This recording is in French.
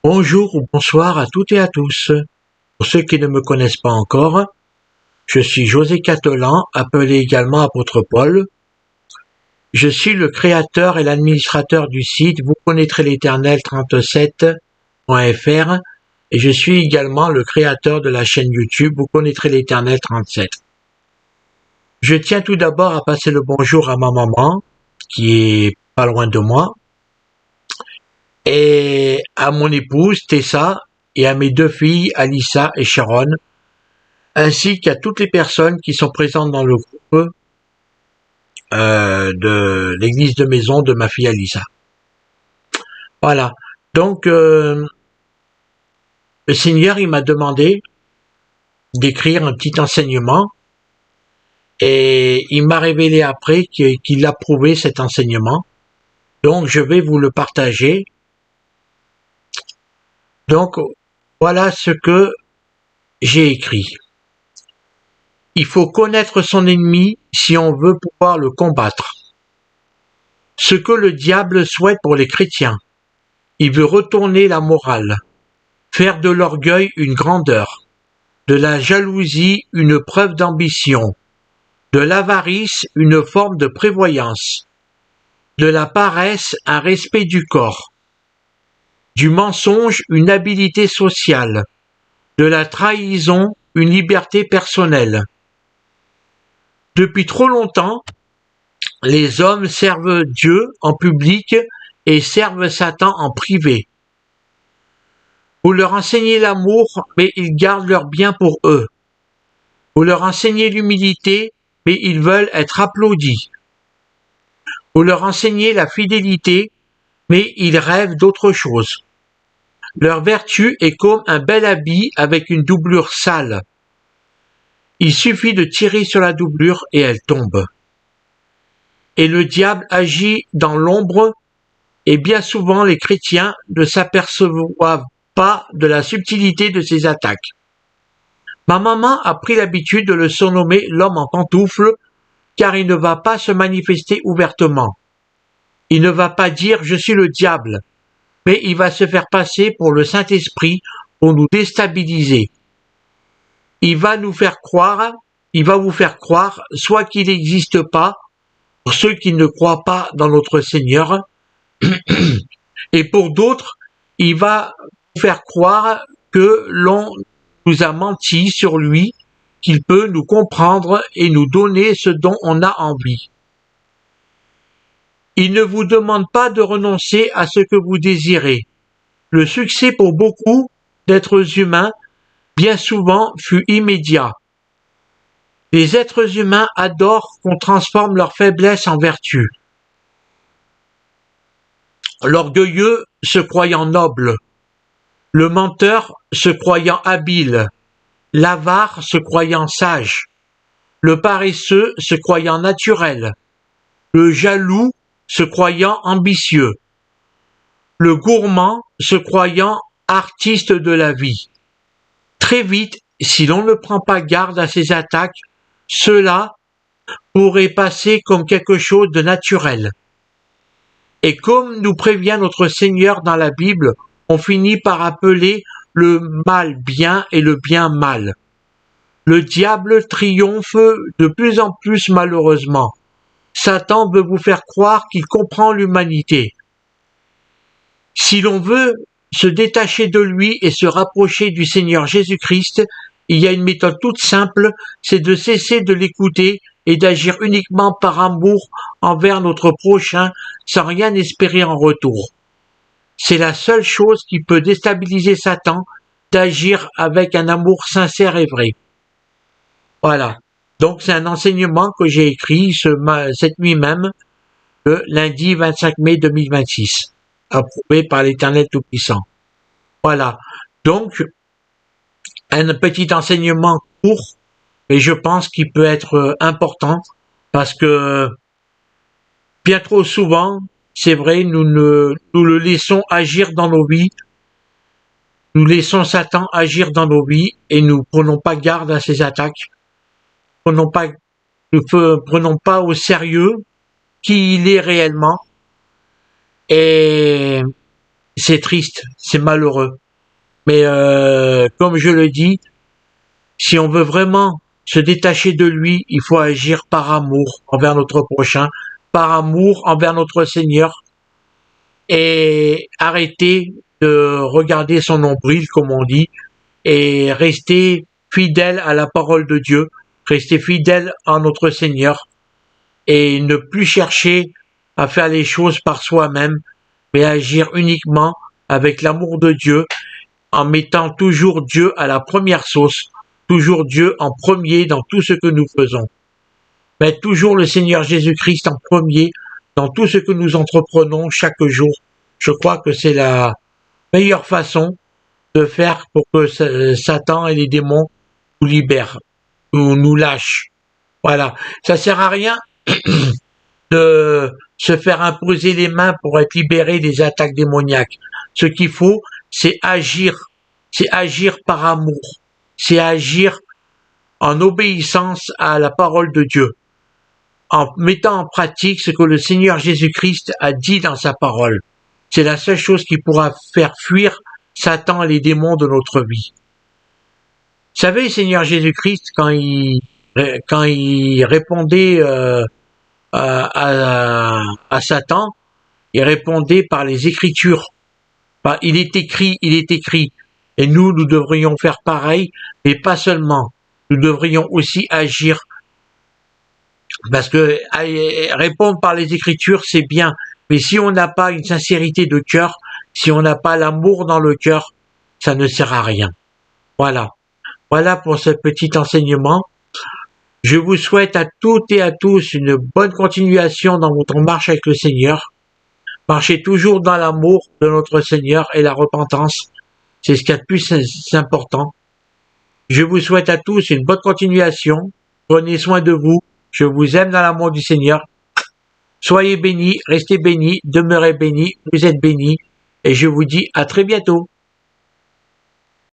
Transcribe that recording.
Bonjour ou bonsoir à toutes et à tous. Pour ceux qui ne me connaissent pas encore, je suis José Catelan, appelé également apôtre Paul. Je suis le créateur et l'administrateur du site Vous connaîtrez l'Éternel 37.fr et je suis également le créateur de la chaîne YouTube Vous connaîtrez l'Éternel 37. Je tiens tout d'abord à passer le bonjour à ma maman, qui est pas loin de moi, et à mon épouse Tessa et à mes deux filles Alissa et Sharon, ainsi qu'à toutes les personnes qui sont présentes dans le groupe de l'église de maison de ma fille Alissa. Voilà. Donc, le Seigneur, il m'a demandé d'écrire un petit enseignement et il m'a révélé après qu'il approuvait cet enseignement. Donc, je vais vous le partager. Donc, voilà ce que j'ai écrit. Il faut connaître son ennemi si on veut pouvoir le combattre. Ce que le diable souhaite pour les chrétiens. Il veut retourner la morale, faire de l'orgueil une grandeur, de la jalousie une preuve d'ambition, de l'avarice une forme de prévoyance, de la paresse un respect du corps, du mensonge une habileté sociale, de la trahison une liberté personnelle. Depuis trop longtemps, les hommes servent Dieu en public et servent Satan en privé. Vous leur enseignez l'amour, mais ils gardent leur bien pour eux. Vous leur enseignez l'humilité, mais ils veulent être applaudis. Vous leur enseignez la fidélité, mais ils rêvent d'autre chose. Leur vertu est comme un bel habit avec une doublure sale. Il suffit de tirer sur la doublure et elle tombe. Et le diable agit dans l'ombre, et bien souvent les chrétiens ne s'aperçoivent pas de la subtilité de ses attaques. Ma maman a pris l'habitude de le surnommer l'homme en pantoufles, car il ne va pas se manifester ouvertement. Il ne va pas dire « je suis le diable », mais il va se faire passer pour le Saint-Esprit pour nous déstabiliser. Il va vous faire croire soit qu'il n'existe pas, pour ceux qui ne croient pas dans notre Seigneur, et pour d'autres, il va vous faire croire que l'on nous a menti sur lui, qu'il peut nous comprendre et nous donner ce dont on a envie. Il ne vous demande pas de renoncer à ce que vous désirez. Le succès pour beaucoup d'êtres humains, bien souvent, fut immédiat. Les êtres humains adorent qu'on transforme leur faiblesse en vertu. L'orgueilleux se croyant noble, le menteur se croyant habile, l'avare se croyant sage, le paresseux se croyant naturel, le jaloux se croyant ambitieux, le gourmand se croyant artiste de la vie. Très vite, si l'on ne prend pas garde à ces attaques, cela pourrait passer comme quelque chose de naturel. Et comme nous prévient notre Seigneur dans la Bible, on finit par appeler le mal bien et le bien mal. Le diable triomphe de plus en plus malheureusement. Satan veut vous faire croire qu'il comprend l'humanité. Si l'on veut se détacher de lui et se rapprocher du Seigneur Jésus-Christ, il y a une méthode toute simple, c'est de cesser de l'écouter et d'agir uniquement par amour envers notre prochain sans rien espérer en retour. C'est la seule chose qui peut déstabiliser Satan, d'agir avec un amour sincère et vrai. Voilà. Donc c'est un enseignement que j'ai écrit cette nuit même, le lundi 25 mai 2026, approuvé par l'Éternel Tout-Puissant. Voilà. Donc, un petit enseignement court, mais je pense qu'il peut être important, parce que bien trop souvent, c'est vrai, nous le laissons agir dans nos vies, nous laissons Satan agir dans nos vies, et nous prenons pas garde à ses attaques, ne prenons pas au sérieux qui il est réellement, et c'est triste, c'est malheureux. Mais comme je le dis, si on veut vraiment se détacher de lui, il faut agir par amour envers notre prochain, par amour envers notre Seigneur, et arrêter de regarder son nombril, comme on dit, et rester fidèle à la parole de Dieu, rester fidèle à notre Seigneur, et ne plus chercher à faire les choses par soi-même, mais agir uniquement avec l'amour de Dieu, en mettant toujours Dieu à la première sauce, toujours Dieu en premier dans tout ce que nous faisons. Mettre toujours le Seigneur Jésus-Christ en premier dans tout ce que nous entreprenons chaque jour. Je crois que c'est la meilleure façon de faire pour que Satan et les démons nous libèrent, ou nous lâchent. Voilà. Ça sert à rien de se faire imposer les mains pour être libéré des attaques démoniaques. Ce qu'il faut, c'est agir par amour, c'est agir en obéissance à la parole de Dieu, en mettant en pratique ce que le Seigneur Jésus-Christ a dit dans sa parole. C'est la seule chose qui pourra faire fuir Satan et les démons de notre vie. Vous savez, le Seigneur Jésus-Christ, quand il répondait à Satan, il répondait par les Écritures. Il est écrit. Et nous devrions faire pareil, mais pas seulement. Nous devrions aussi agir. Parce que répondre par les Écritures, c'est bien. Mais si on n'a pas une sincérité de cœur, si on n'a pas l'amour dans le cœur, ça ne sert à rien. Voilà. Voilà pour ce petit enseignement. Je vous souhaite à toutes et à tous une bonne continuation dans votre marche avec le Seigneur. Marchez toujours dans l'amour de notre Seigneur et la repentance. C'est ce qu'il y a de plus important. Je vous souhaite à tous une bonne continuation. Prenez soin de vous. Je vous aime dans l'amour du Seigneur. Soyez bénis, restez bénis, demeurez bénis, vous êtes bénis. Et je vous dis à très bientôt.